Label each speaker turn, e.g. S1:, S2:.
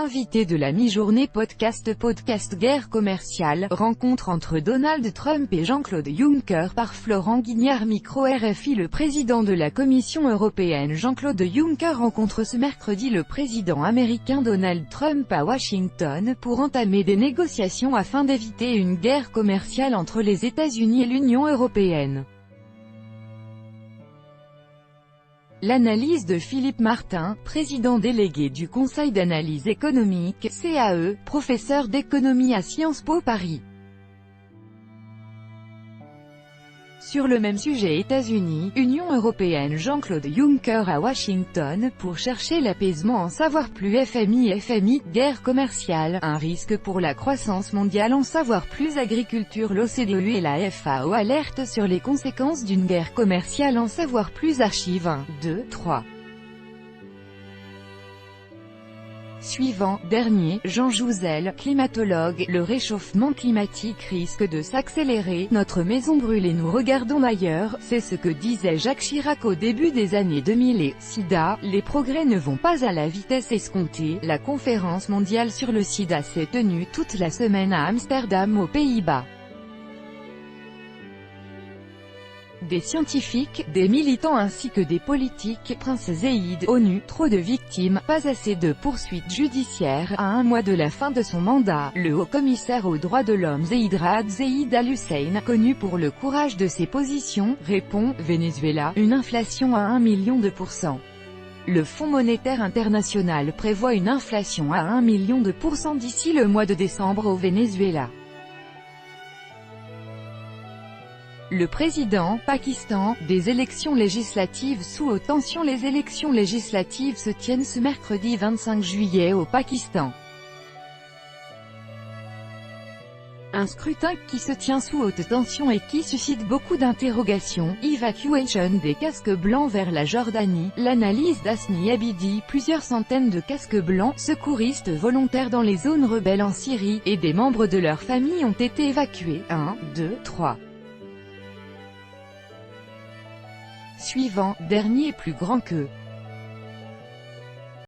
S1: Invité de la mi-journée podcast guerre commerciale, rencontre entre Donald Trump et Jean-Claude Juncker par Florent Guignard micro RFI. Le président de la Commission européenne Jean-Claude Juncker rencontre ce mercredi le président américain Donald Trump à Washington pour entamer des négociations afin d'éviter une guerre commerciale entre les États-Unis et l'Union européenne. L'analyse de Philippe Martin, président délégué du Conseil d'analyse économique, CAE, professeur d'économie à Sciences Po Paris. Sur le même sujet États-Unis, Union européenne Jean-Claude Juncker à Washington, pour chercher l'apaisement en savoir plus FMI, guerre commerciale, un risque pour la croissance mondiale en savoir plus agriculture. L'OCDE et la FAO alertent sur les conséquences d'une guerre commerciale en savoir plus. Archive 1, 2, 3. Suivant, dernier, Jean Jouzel, climatologue, le réchauffement climatique risque de s'accélérer, notre maison brûle et nous regardons ailleurs, c'est ce que disait Jacques Chirac au début des années 2000 et, SIDA, les progrès ne vont pas à la vitesse escomptée. La conférence mondiale sur le sida s'est tenue toute la semaine à Amsterdam aux Pays-Bas. Des scientifiques, des militants ainsi que des politiques. Prince Zeid, ONU, trop de victimes, pas assez de poursuites judiciaires. À un mois de la fin de son mandat, le haut-commissaire aux droits de l'homme Zeid Ra'ad Zeid Al-Hussein, connu pour le courage de ses positions, répond, Venezuela, une inflation à 1 million de %. Le Fonds monétaire international prévoit une inflation à 1 million de % d'ici le mois de décembre au Venezuela. Le président, Pakistan, des élections législatives sous haute tension. Les élections législatives se tiennent ce mercredi 25 juillet au Pakistan. Un scrutin qui se tient sous haute tension et qui suscite beaucoup d'interrogations. Évacuation des casques blancs vers la Jordanie. L'analyse d'Asmi Abidi. Plusieurs centaines de casques blancs, secouristes volontaires dans les zones rebelles en Syrie, et des membres de leur famille ont été évacués. 1, 2, 3. Suivant, dernier plus grand que